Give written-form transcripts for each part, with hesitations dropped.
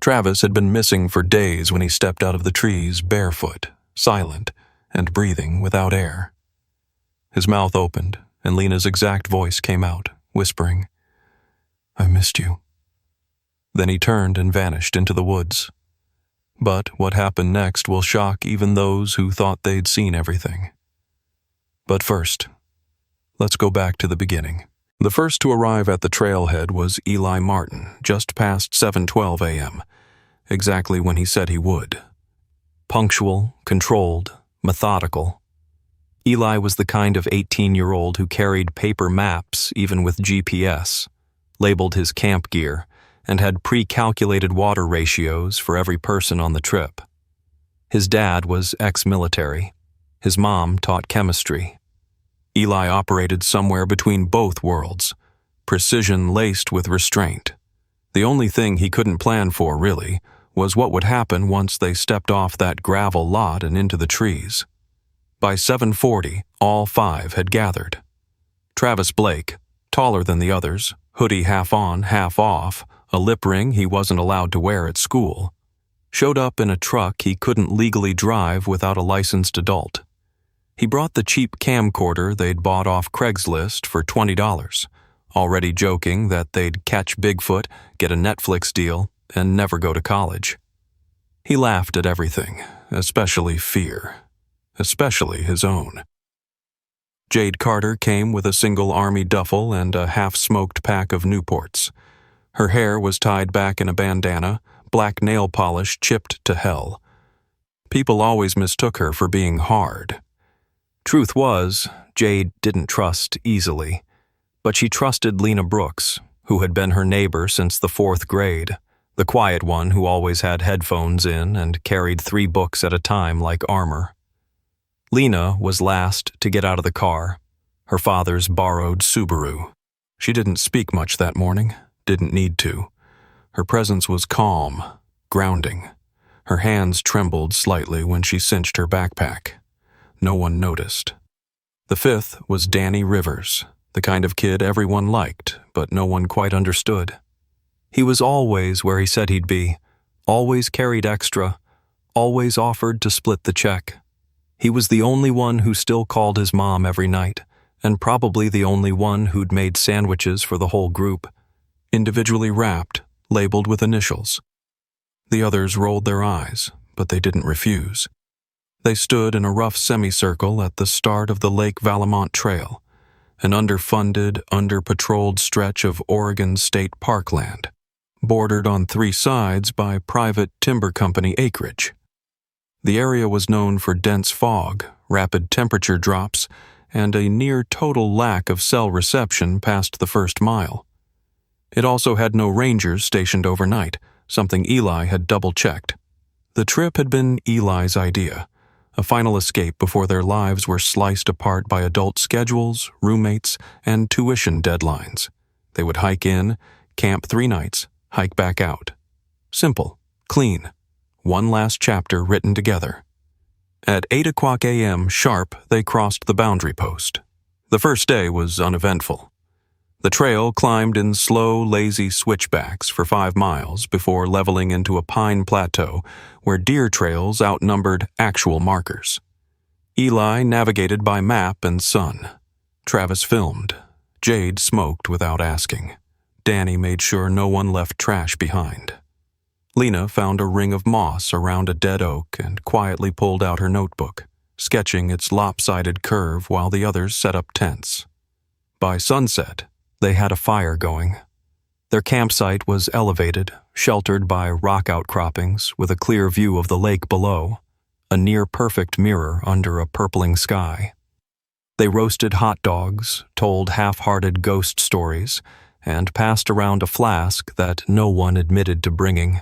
Travis had been missing for days when he stepped out of the trees barefoot, silent, and breathing without air. His mouth opened, and Lena's exact voice came out, whispering, "I missed you." Then he turned and vanished into the woods. But what happened next will shock even those who thought they'd seen everything. But first, let's go back to the beginning. The first to arrive at the trailhead was Eli Martin, just past 7:12 a.m., exactly when he said he would. Punctual, controlled, methodical. Eli was the kind of 18-year-old who carried paper maps even with GPS, labeled his camp gear, and had pre-calculated water ratios for every person on the trip. His dad was ex-military. His mom taught chemistry. Eli operated somewhere between both worlds, precision laced with restraint. The only thing he couldn't plan for, really, was what would happen once they stepped off that gravel lot and into the trees. By 7:40, all five had gathered. Travis Blake, taller than the others, hoodie half on, half off, a lip ring he wasn't allowed to wear at school, showed up in a truck he couldn't legally drive without a licensed adult. He brought the cheap camcorder they'd bought off Craigslist for $20, already joking that they'd catch Bigfoot, get a Netflix deal, and never go to college. He laughed at everything, especially fear, especially his own. Jade Carter came with a single army duffel and a half-smoked pack of Newports. Her hair was tied back in a bandana, black nail polish chipped to hell. People always mistook her for being hard. Truth was, Jade didn't trust easily, but she trusted Lena Brooks, who had been her neighbor since the 4th grade, the quiet one who always had headphones in and carried 3 books at a time like armor. Lena was last to get out of the car, her father's borrowed Subaru. She didn't speak much that morning, didn't need to. Her presence was calm, grounding. Her hands trembled slightly when she cinched her backpack. No one noticed. The 5th was Danny Rivers, the kind of kid everyone liked, but no one quite understood. He was always where he said he'd be, always carried extra, always offered to split the check. He was the only one who still called his mom every night, and probably the only one who'd made sandwiches for the whole group, individually wrapped, labeled with initials. The others rolled their eyes, but they didn't refuse. They stood in a rough semicircle at the start of the Lake Valemont Trail, an underfunded, under-patrolled stretch of Oregon state parkland, bordered on 3 sides by private timber company acreage. The area was known for dense fog, rapid temperature drops, and a near-total lack of cell reception past the 1st mile. It also had no rangers stationed overnight, something Eli had double-checked. The trip had been Eli's idea, a final escape before their lives were sliced apart by adult schedules, roommates, and tuition deadlines. They would hike in, camp 3 nights, hike back out. Simple, clean. One last chapter written together. At 8:00 a.m. sharp, they crossed the boundary post. The first day was uneventful. The trail climbed in slow, lazy switchbacks for 5 miles before leveling into a pine plateau where deer trails outnumbered actual markers. Eli navigated by map and sun. Travis filmed. Jade smoked without asking. Danny made sure no one left trash behind. Lena found a ring of moss around a dead oak and quietly pulled out her notebook, sketching its lopsided curve while the others set up tents. By sunset, they had a fire going. Their campsite was elevated, sheltered by rock outcroppings with a clear view of the lake below, a near-perfect mirror under a purpling sky. They roasted hot dogs, told half-hearted ghost stories, and passed around a flask that no one admitted to bringing.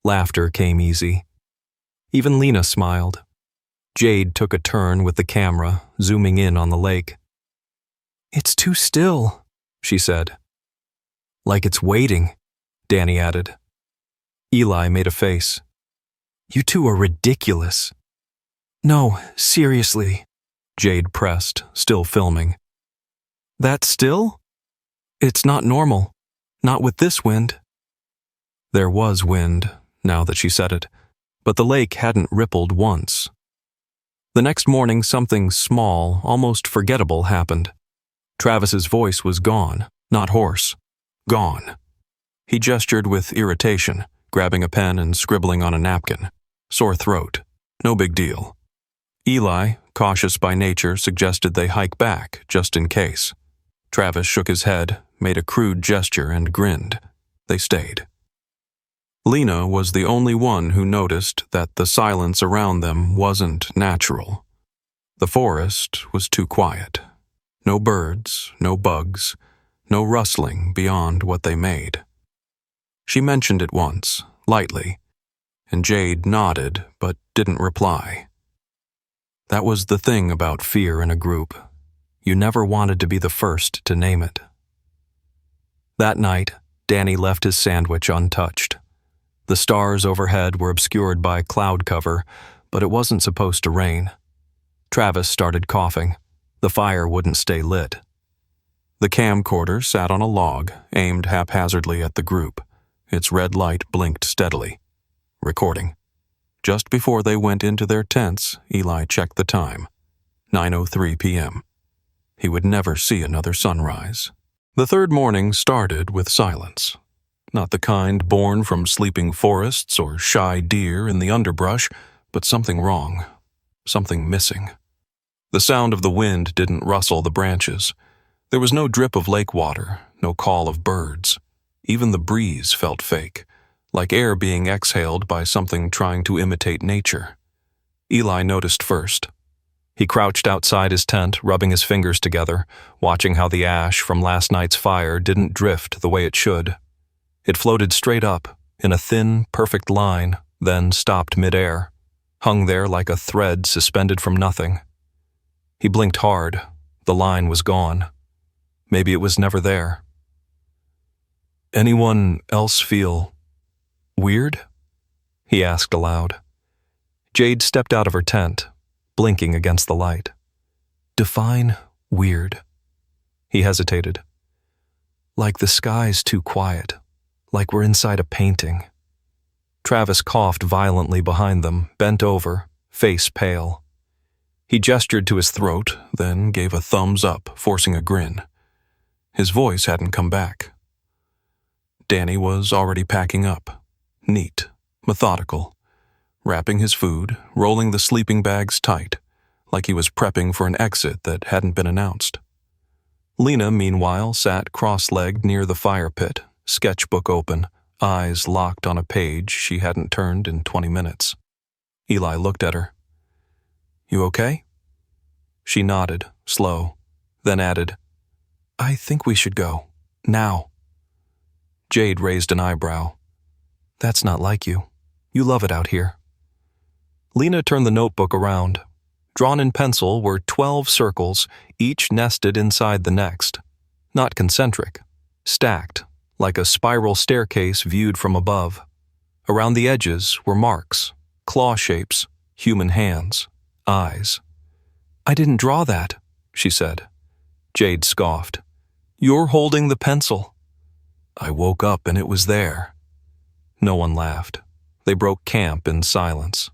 Laughter came easy. Even Lena smiled. Jade took a turn with the camera, zooming in on the lake. "It's too still," she said. "Like it's waiting," Danny added. Eli made a face. "You two are ridiculous." "No, seriously," Jade pressed, still filming. "That still? It's not normal. Not with this wind." There was wind, now that she said it, but the lake hadn't rippled once. The next morning, something small, almost forgettable happened. Travis's voice was gone, not hoarse. Gone. He gestured with irritation, grabbing a pen and scribbling on a napkin. Sore throat. No big deal. Eli, cautious by nature, suggested they hike back, just in case. Travis shook his head, made a crude gesture, and grinned. They stayed. Lena was the only one who noticed that the silence around them wasn't natural. The forest was too quiet. No birds, no bugs, no rustling beyond what they made. She mentioned it once, lightly, and Jade nodded but didn't reply. That was the thing about fear in a group. You never wanted to be the first to name it. That night, Danny left his sandwich untouched. The stars overhead were obscured by cloud cover, but it wasn't supposed to rain. Travis started coughing. The fire wouldn't stay lit. The camcorder sat on a log, aimed haphazardly at the group. Its red light blinked steadily. Recording. Just before they went into their tents, Eli checked the time. 9:03 p.m. He would never see another sunrise. The third morning started with silence. Not the kind born from sleeping forests or shy deer in the underbrush, but something wrong. Something missing. The sound of the wind didn't rustle the branches. There was no drip of lake water, no call of birds. Even the breeze felt fake, like air being exhaled by something trying to imitate nature. Eli noticed first. He crouched outside his tent, rubbing his fingers together, watching how the ash from last night's fire didn't drift the way it should. It floated straight up, in a thin, perfect line, then stopped midair, hung there like a thread suspended from nothing. He blinked hard. The line was gone. Maybe it was never there. "Anyone else feel weird?" he asked aloud. Jade stepped out of her tent, blinking against the light. "Define weird." He hesitated. "Like the sky's too quiet. Like we're inside a painting." Travis coughed violently behind them, bent over, face pale. He gestured to his throat, then gave a thumbs up, forcing a grin. His voice hadn't come back. Danny was already packing up. Neat, methodical. Wrapping his food, rolling the sleeping bags tight, like he was prepping for an exit that hadn't been announced. Lena, meanwhile, sat cross-legged near the fire pit, sketchbook open, eyes locked on a page she hadn't turned in 20 minutes. Eli looked at her. "You okay?" She nodded, slow, then added, "I think we should go. Now." Jade raised an eyebrow. "That's not like you. You love it out here." Lena turned the notebook around. Drawn in pencil were 12 circles, each nested inside the next. Not concentric, stacked, like a spiral staircase viewed from above. Around the edges were marks, claw shapes, human hands, eyes. "I didn't draw that," she said. Jade scoffed. "You're holding the pencil." "I woke up and it was there." No one laughed. They broke camp in silence.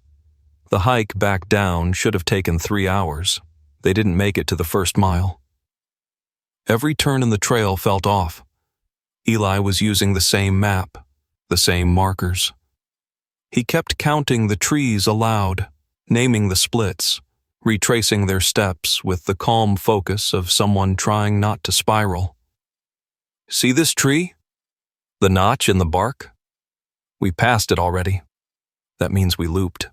The hike back down should have taken 3 hours. They didn't make it to the first mile. Every turn in the trail felt off. Eli was using the same map, the same markers. He kept counting the trees aloud, naming the splits, retracing their steps with the calm focus of someone trying not to spiral. "See this tree? The notch in the bark? We passed it already. That means we looped."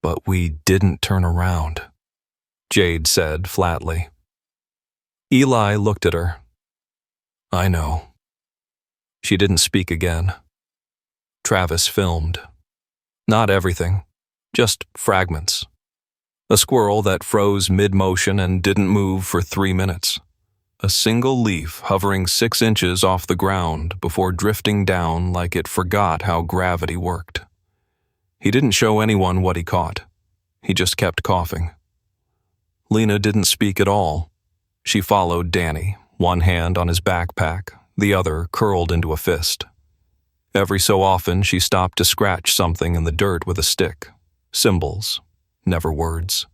"But we didn't turn around," Jade said flatly. Eli looked at her. "I know." She didn't speak again. Travis filmed. Not everything, just fragments. A squirrel that froze mid-motion and didn't move for 3 minutes. A single leaf hovering 6 inches off the ground before drifting down like it forgot how gravity worked. He didn't show anyone what he caught. He just kept coughing. Lena didn't speak at all. She followed Danny, one hand on his backpack, the other curled into a fist. Every so often, she stopped to scratch something in the dirt with a stick. Symbols, never words.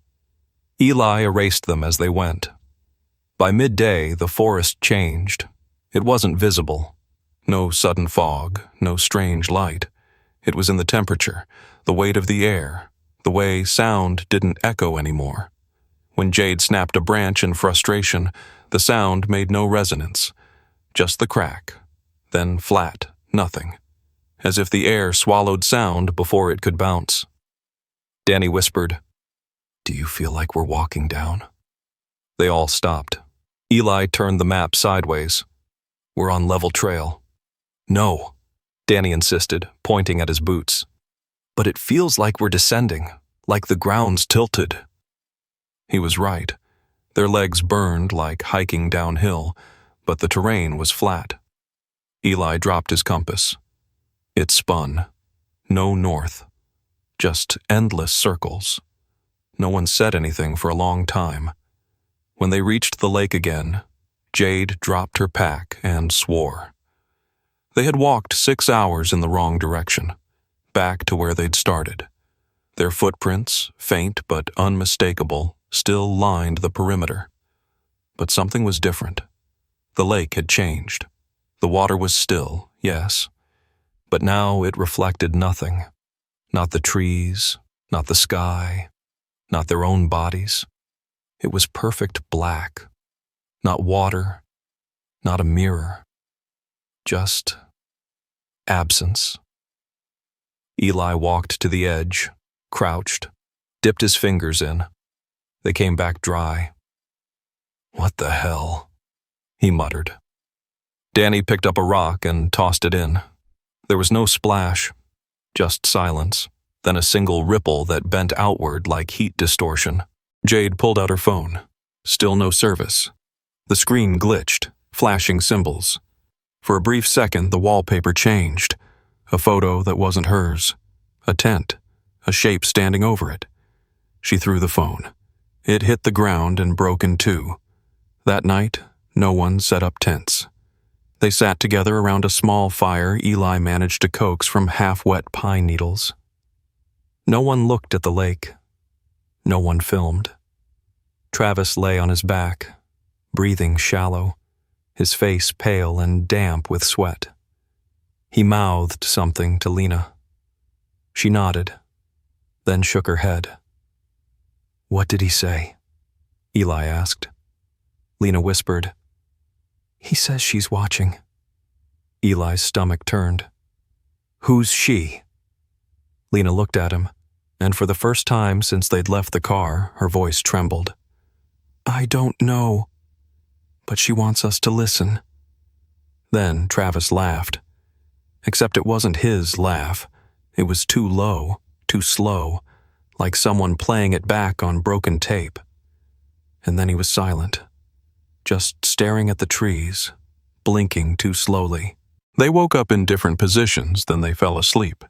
Eli erased them as they went. By midday, the forest changed. It wasn't visible. No sudden fog, no strange light. It was in the temperature, the weight of the air, the way sound didn't echo anymore. When Jade snapped a branch in frustration, the sound made no resonance. Just the crack. Then flat, nothing. As if the air swallowed sound before it could bounce. Danny whispered, "Do you feel like we're walking down?" They all stopped. Eli turned the map sideways. "We're on level trail." "No," Danny insisted, pointing at his boots. "But it feels like we're descending, like the ground's tilted." He was right. Their legs burned like hiking downhill, but the terrain was flat. Eli dropped his compass. It spun. No north. Just endless circles. No one said anything for a long time. When they reached the lake again, Jade dropped her pack and swore. They had walked 6 hours in the wrong direction, back to where they'd started. Their footprints, faint but unmistakable, still lined the perimeter. But something was different. The lake had changed. The water was still, yes, but now it reflected nothing. Not the trees, not the sky, not their own bodies. It was perfect black. Not water, not a mirror. Just absence. Eli walked to the edge, crouched, dipped his fingers in. They came back dry. "What the hell?" he muttered. Danny picked up a rock and tossed it in. There was no splash, just silence, then a single ripple that bent outward like heat distortion. Jade pulled out her phone. Still no service. The screen glitched, flashing symbols. For a brief second, the wallpaper changed. A photo that wasn't hers. A tent, a shape standing over it. She threw the phone. It hit the ground and broke in two. That night, no one set up tents. They sat together around a small fire Eli managed to coax from half-wet pine needles. No one looked at the lake. No one filmed. Travis lay on his back, breathing shallow, his face pale and damp with sweat. He mouthed something to Lena. She nodded, then shook her head. "What did he say?" Eli asked. Lena whispered, "He says she's watching." Eli's stomach turned. "Who's she?" Lena looked at him, and for the first time since they'd left the car, her voice trembled. "I don't know, but she wants us to listen." Then Travis laughed. Except it wasn't his laugh. It was too low, too slow, like someone playing it back on broken tape. And then he was silent, just staring at the trees, blinking too slowly. They woke up in different positions than they fell asleep.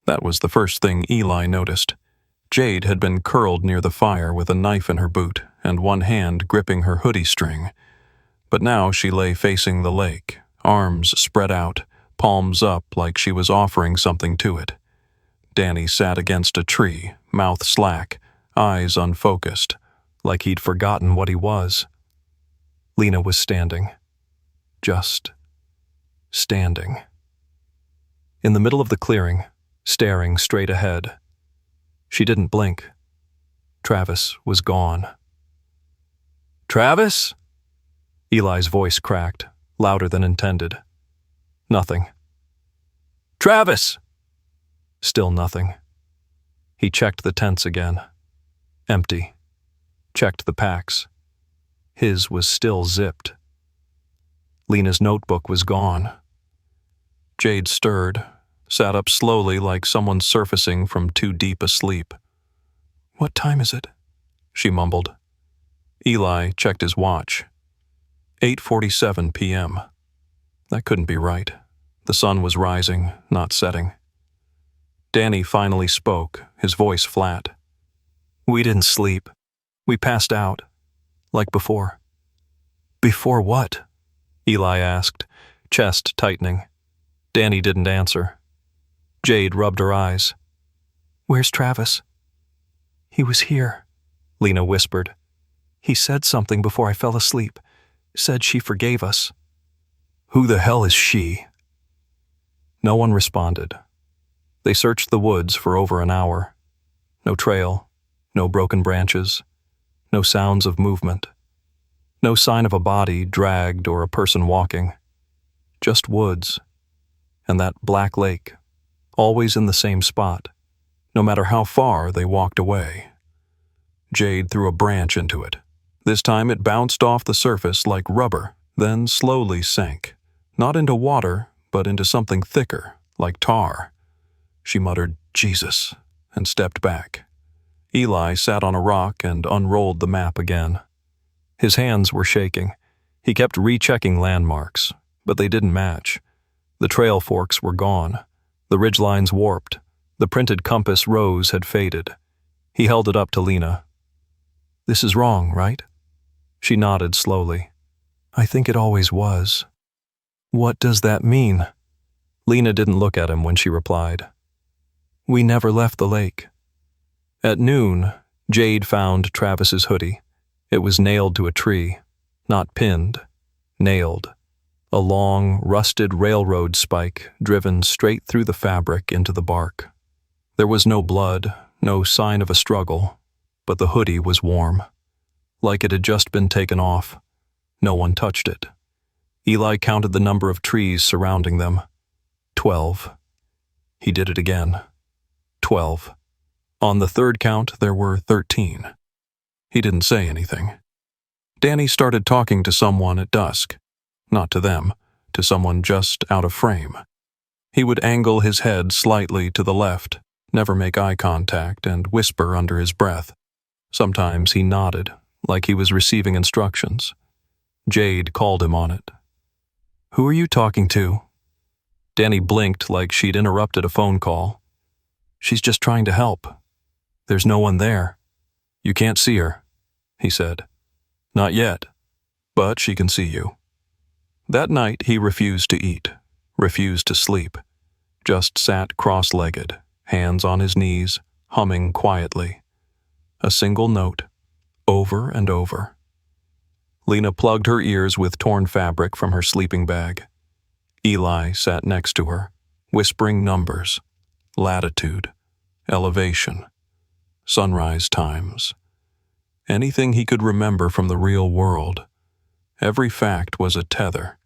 That was the first thing Eli noticed. Jade had been curled near the fire with a knife in her boot and one hand gripping her hoodie string. But now she lay facing the lake, arms spread out, palms up like she was offering something to it. Danny sat against a tree, mouth slack, eyes unfocused, like he'd forgotten what he was. Lena was standing. Just standing. In the middle of the clearing, staring straight ahead. She didn't blink. Travis was gone. "Travis?" Eli's voice cracked, louder than intended. Nothing. "Travis!" Still nothing. He checked the tents again. Empty. Checked the packs. His was still zipped. Lena's notebook was gone. Jade stirred, sat up slowly like someone surfacing from too deep a sleep. "What time is it?" she mumbled. Eli checked his watch. 8:47 p.m. That couldn't be right. The sun was rising, not setting. Danny finally spoke, his voice flat. "We didn't sleep. We passed out. Like before." "Before what?" Eli asked, chest tightening. Danny didn't answer. Jade rubbed her eyes. "Where's Travis?" "He was here," Lena whispered. "He said something before I fell asleep. Said she forgave us." "Who the hell is she?" No one responded. They searched the woods for over an hour. No trail, no broken branches, no sounds of movement, no sign of a body dragged or a person walking. Just woods, and that black lake, always in the same spot, no matter how far they walked away. Jade threw a branch into it. This time it bounced off the surface like rubber, then slowly sank, not into water, but into something thicker, like tar. She muttered, "Jesus," and stepped back. Eli sat on a rock and unrolled the map again. His hands were shaking. He kept rechecking landmarks, but they didn't match. The trail forks were gone. The ridgelines warped. The printed compass rose had faded. He held it up to Lena. "This is wrong, right?" She nodded slowly. "I think it always was." "What does that mean?" Lena didn't look at him when she replied. "We never left the lake." At noon, Jade found Travis's hoodie. It was nailed to a tree, not pinned, nailed. A long, rusted railroad spike driven straight through the fabric into the bark. There was no blood, no sign of a struggle, but the hoodie was warm, like it had just been taken off. No one touched it. Eli counted the number of trees surrounding them. 12. He did it again. 12. On the third count, there were 13. He didn't say anything. Danny started talking to someone at dusk. Not to them, to someone just out of frame. He would angle his head slightly to the left, never make eye contact, and whisper under his breath. Sometimes he nodded, like he was receiving instructions. Jade called him on it. "Who are you talking to?" Danny blinked like she'd interrupted a phone call. "She's just trying to help. There's no one there. You can't see her," he said. "Not yet, but she can see you." That night he refused to eat, refused to sleep, just sat cross-legged, hands on his knees, humming quietly. A single note, over and over. Lena plugged her ears with torn fabric from her sleeping bag. Eli sat next to her, whispering numbers, latitude, elevation, sunrise times. Anything he could remember from the real world. Every fact was a tether.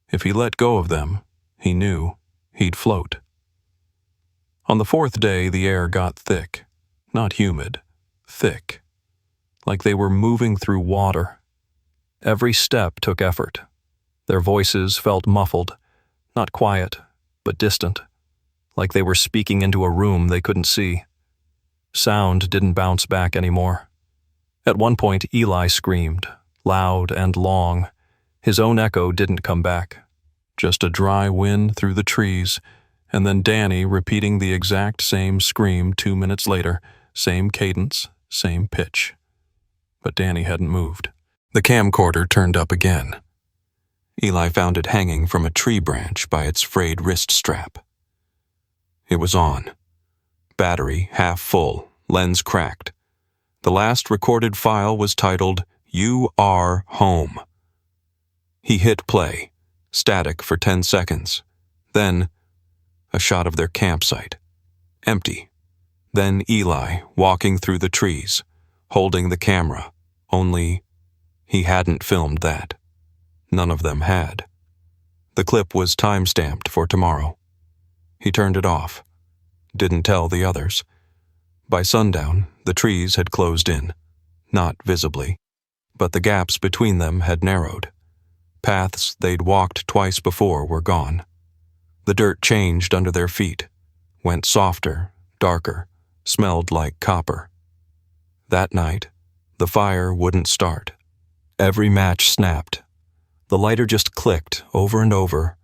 If he let go of them, he knew he'd float. On the fourth day, the air got thick, not humid, thick, like they were moving through water. Every step took effort. Their voices felt muffled, not quiet, but distant, like they were speaking into a room they couldn't see. Sound didn't bounce back anymore. At one point, Eli screamed, loud and long. His own echo didn't come back. Just a dry wind through the trees, and then Danny repeating the exact same scream 2 minutes later, same cadence, same pitch. But Danny hadn't moved. The camcorder turned up again. Eli found it hanging from a tree branch by its frayed wrist strap. It was on. Battery half full, lens cracked. The last recorded file was titled, "You Are Home." He hit play, static for 10 seconds. Then, a shot of their campsite. Empty. Then Eli walking through the trees, holding the camera, only he hadn't filmed that. None of them had. The clip was time-stamped for tomorrow. He turned it off. Didn't tell the others. By sundown, the trees had closed in. Not visibly, but the gaps between them had narrowed. Paths they'd walked twice before were gone. The dirt changed under their feet, went softer, darker, smelled like copper. That night, the fire wouldn't start. Every match snapped. The lighter just clicked over and over.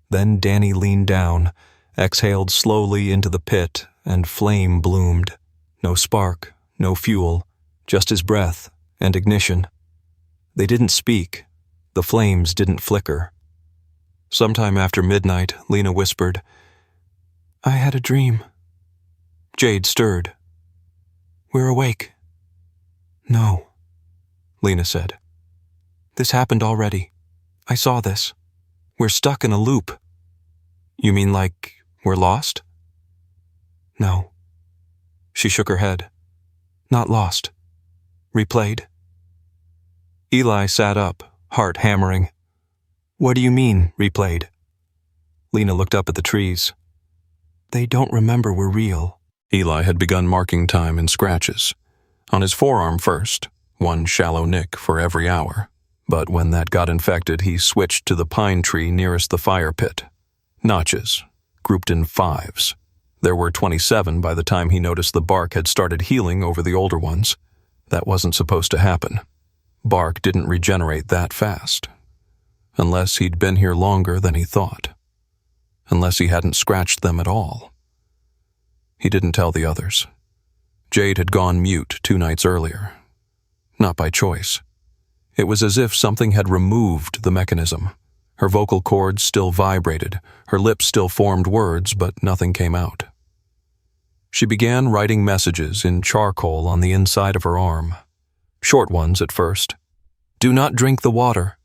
Then Danny leaned down, exhaled slowly into the pit, and flame bloomed. No spark, no fuel, just his breath and ignition. They didn't speak. The flames didn't flicker. Sometime after midnight, Lena whispered, "I had a dream." Jade stirred. "We're awake." "No," Lena said. "This happened already. I saw this. We're stuck in a loop." "You mean like we're lost?" "No." She shook her head. "Not lost. Replayed." Eli sat up, heart hammering. "What do you mean, replayed?" Lena looked up at the trees. "They don't remember we're real." Eli had begun marking time in scratches. On his forearm first, one shallow nick for every hour. But when that got infected, he switched to the pine tree nearest the fire pit. Notches, grouped in fives. There were 27 by the time he noticed the bark had started healing over the older ones. That wasn't supposed to happen. Bark didn't regenerate that fast. Unless he'd been here longer than he thought. Unless he hadn't scratched them at all. He didn't tell the others. Jade had gone mute 2 nights earlier. Not by choice. It was as if something had removed the mechanism. Her vocal cords still vibrated, her lips still formed words, but nothing came out. She began writing messages in charcoal on the inside of her arm. Short ones at first. "Do not drink the water.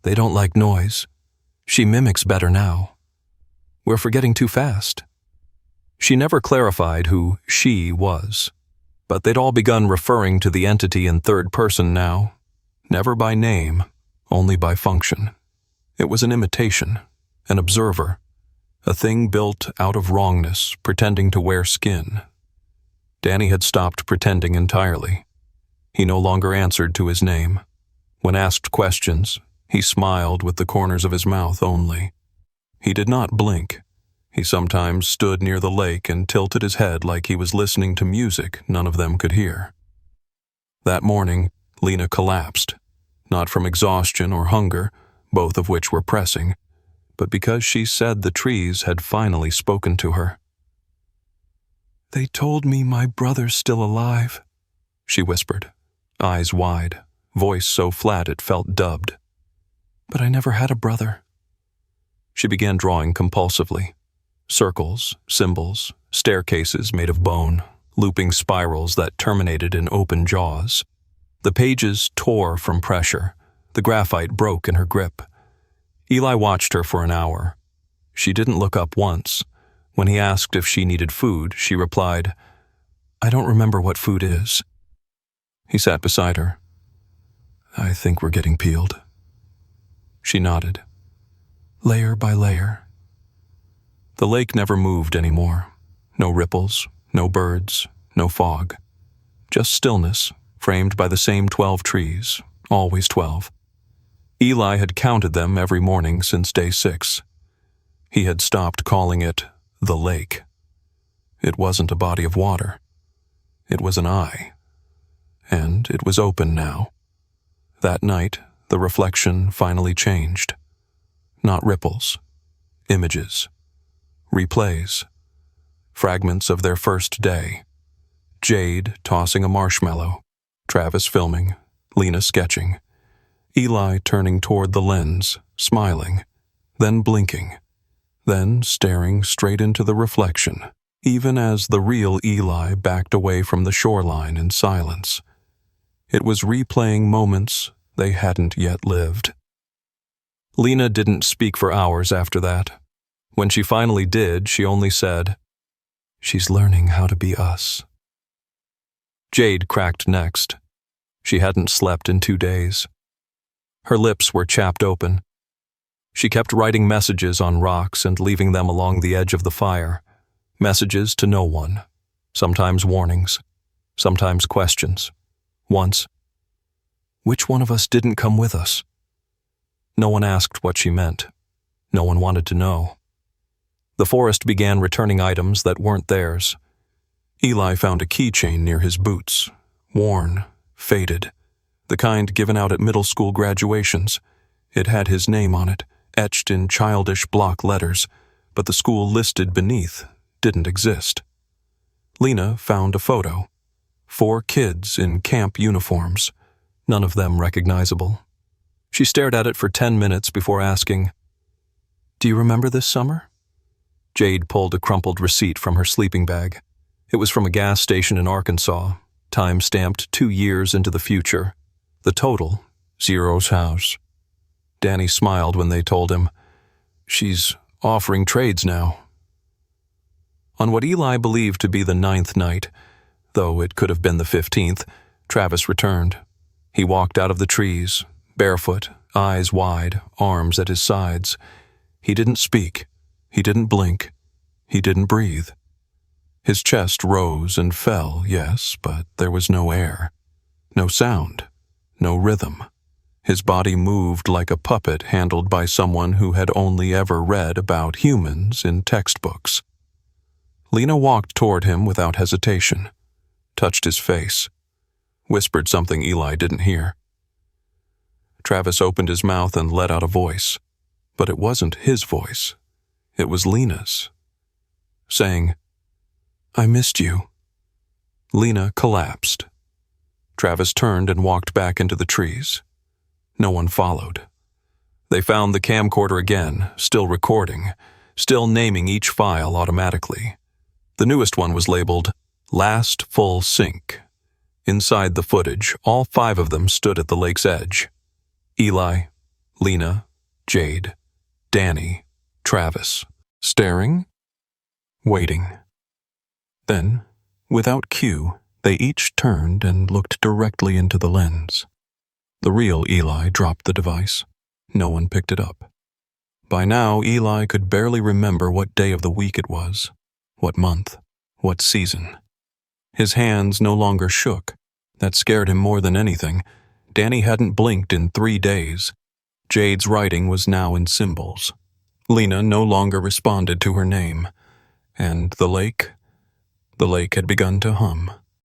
They don't like noise. She mimics better now. We're forgetting too fast." She never clarified who she was, but they'd all begun referring to the entity in third person now. Never by name, only by function. It was an imitation, an observer, a thing built out of wrongness, pretending to wear skin. Danny had stopped pretending entirely. He no longer answered to his name. When asked questions, he smiled with the corners of his mouth only. He did not blink. He sometimes stood near the lake and tilted his head like he was listening to music none of them could hear. That morning, Lena collapsed, not from exhaustion or hunger, both of which were pressing, but because she said the trees had finally spoken to her. "They told me my brother's still alive," she whispered, eyes wide, voice so flat it felt dubbed. "But I never had a brother." She began drawing compulsively. Circles, symbols, staircases made of bone, looping spirals that terminated in open jaws. The pages tore from pressure. The graphite broke in her grip. Eli watched her for an hour. She didn't look up once. When he asked if she needed food, she replied, "I don't remember what food is." He sat beside her. "I think we're getting peeled." She nodded. "Layer by layer." The lake never moved anymore. No ripples, no birds, no fog. Just stillness, framed by the same 12 trees, always 12. Eli had counted them every morning since day 6. He had stopped calling it the lake. It wasn't a body of water. It was an eye. And it was open now. That night, the reflection finally changed. Not ripples. Images. Replays. Fragments of their first day. Jade tossing a marshmallow. Travis filming. Lena sketching. Eli turning toward the lens, smiling. Then blinking. Then staring straight into the reflection, even as the real Eli backed away from the shoreline in silence. It was replaying moments they hadn't yet lived. Lena didn't speak for hours after that. When she finally did, she only said, "She's learning how to be us." Jade cracked next. She hadn't slept in 2 days. Her lips were chapped open. She kept writing messages on rocks and leaving them along the edge of the fire. Messages to no one. Sometimes warnings. Sometimes questions. Once, "Which one of us didn't come with us?" No one asked what she meant. No one wanted to know. The forest began returning items that weren't theirs. Eli found a keychain near his boots, worn, faded, the kind given out at middle school graduations. It had his name on it, etched in childish block letters, but the school listed beneath didn't exist. Lena found a photo. 4 kids in camp uniforms, none of them recognizable. She stared at it for 10 minutes before asking, Do you remember this summer? Jade pulled a crumpled receipt from her sleeping bag. It was from a gas station in Arkansas, time-stamped 2 years into the future. The total, Zero's house. Danny smiled when they told him, "She's offering trades now." On what Eli believed to be the 9th night, though it could have been the 15th, Travis returned. He walked out of the trees, barefoot, eyes wide, arms at his sides. He didn't speak. He didn't blink. He didn't breathe. His chest rose and fell, yes, but there was no air. No sound. No rhythm. His body moved like a puppet handled by someone who had only ever read about humans in textbooks. Lena walked toward him without hesitation, touched his face, whispered something Eli didn't hear. Travis opened his mouth and let out a voice, but it wasn't his voice. It was Lena's, saying, "I missed you." Lena collapsed. Travis turned and walked back into the trees. No one followed. They found the camcorder again, still recording, still naming each file automatically. The newest one was labeled "Last Full Sync." Inside the footage, all 5 of them stood at the lake's edge. Eli, Lena, Jade, Danny, Travis, staring, waiting. Then, without cue, they each turned and looked directly into the lens. The real Eli dropped the device. No one picked it up. By now, Eli could barely remember what day of the week it was, what month, what season. His hands no longer shook. That scared him more than anything. Danny hadn't blinked in 3 days. Jade's writing was now in symbols. Lena no longer responded to her name. And the lake had begun to hum.